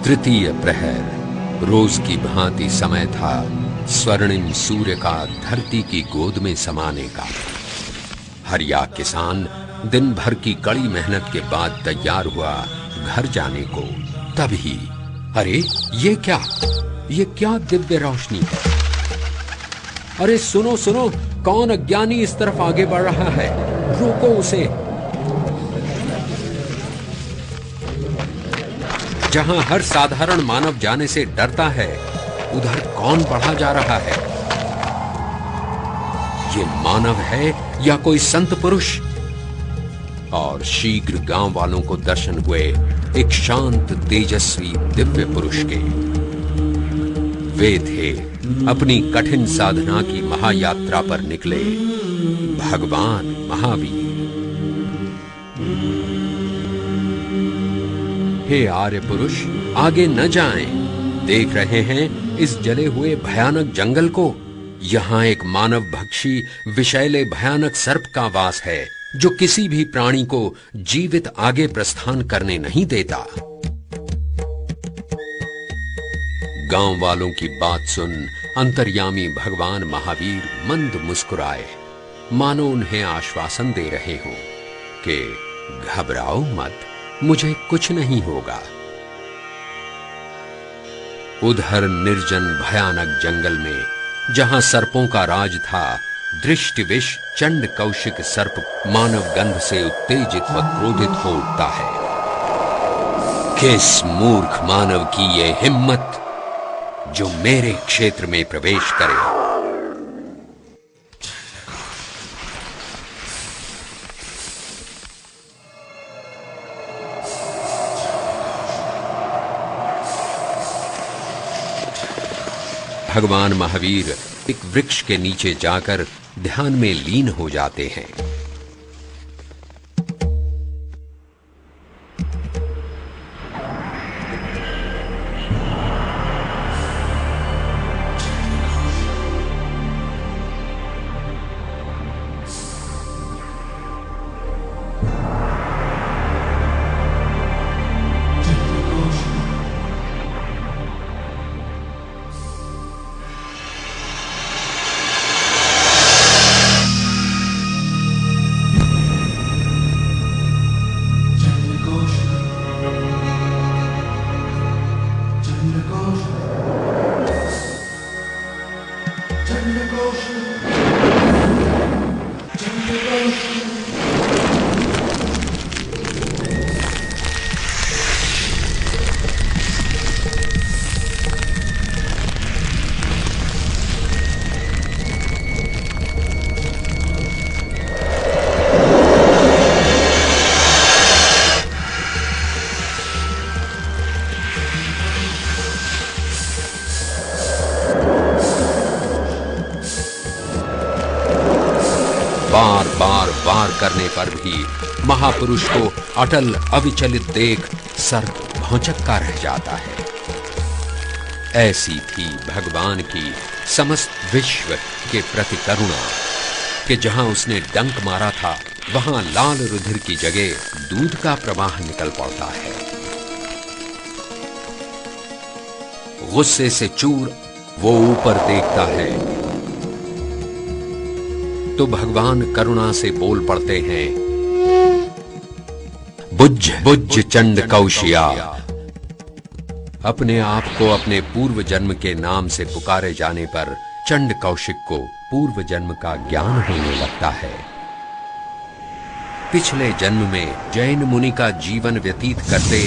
तृतीय प्रहर। रोज की भांति समय था स्वर्णिम सूर्य का धरती की गोद में समाने का। हरिया किसान दिन भर की कड़ी मेहनत के बाद तैयार हुआ घर जाने को। तभी अरे ये क्या दिव्य रोशनी है। अरे सुनो सुनो, कौन अज्ञानी इस तरफ आगे बढ़ रहा है, रोको उसे। जहां हर साधारण मानव जाने से डरता है, उधर कौन बढ़ा जा रहा है। ये मानव है या कोई संत पुरुष। और शीघ्र गांव वालों को दर्शन हुए एक शांत तेजस्वी दिव्य पुरुष के। वे थे अपनी कठिन साधना की महायात्रा पर निकले भगवान महावीर। हे आर्य पुरुष, आगे न जाएं। देख रहे हैं इस जले हुए भयानक जंगल को। यहां एक मानव भक्षी विषैले भयानक सर्प का वास है, जो किसी भी प्राणी को जीवित आगे प्रस्थान करने नहीं देता। गांव वालों की बात सुन अंतर्यामी भगवान महावीर मंद मुस्कुराए, मानो उन्हें आश्वासन दे रहे हो कि घबराओ मत, मुझे कुछ नहीं होगा। उधर निर्जन भयानक जंगल में, जहां सर्पों का राज था, दृष्टिविष चंड कौशिक सर्प मानव गंध से उत्तेजित व क्रोधित हो उठता है। किस मूर्ख मानव की ये हिम्मत, जो मेरे क्षेत्र में प्रवेश करे। भगवान महावीर एक वृक्ष के नीचे जाकर ध्यान में लीन हो जाते हैं। बार बार वार करने पर भी महापुरुष को अटल अविचलित देख सर्प भौंचक्का रह जाता है। ऐसी थी भगवान की समस्त विश्व के प्रति करुणा कि जहां उसने डंक मारा था, वहां लाल रुधिर की जगह दूध का प्रवाह निकल पड़ता है। गुस्से से चूर वो ऊपर देखता है तो भगवान करुणा से बोल पड़ते हैं, बुझ बुझ चंड कौशिया। अपने आप को अपने पूर्व जन्म के नाम से पुकारे जाने पर चंड कौशिक को पूर्व जन्म का ज्ञान होने लगता है। पिछले जन्म में जैन मुनि का जीवन व्यतीत करते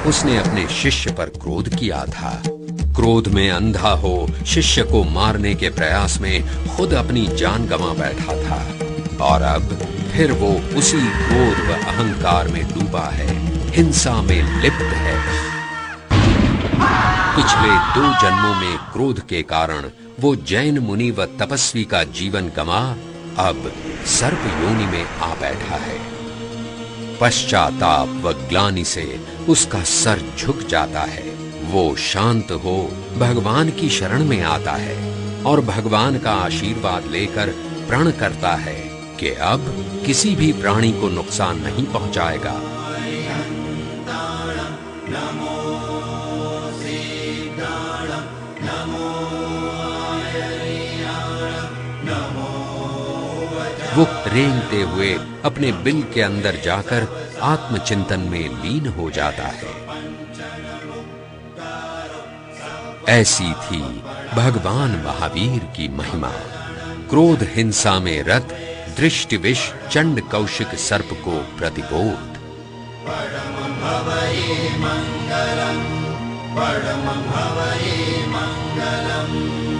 उसने अपने शिष्य पर क्रोध किया था। क्रोध में अंधा हो शिष्य को मारने के प्रयास में खुद अपनी जान गंवा बैठा था, और अब फिर वो उसी क्रोध व अहंकार में डूबा है, हिंसा में लिप्त है। पिछले 2 जन्मों में क्रोध के कारण वो जैन मुनि व तपस्वी का जीवन गंवा अब सर्प योनि में आ बैठा है। पश्चाताप व ग्लानि से उसका सर झुक जाता है। वो शांत हो भगवान की शरण में आता है और भगवान का आशीर्वाद लेकर प्रण करता है कि अब किसी भी प्राणी को नुकसान नहीं पहुंचाएगा। रेंगते हुए अपने बिल के अंदर जाकर आत्मचिंतन में लीन हो जाता है। ऐसी थी भगवान महावीर की महिमा। क्रोध हिंसा में रत दृष्टि विष चंड कौशिक सर्प को प्रतिबोध। परमं भवये मंगलम, परमं भवये मंगलम।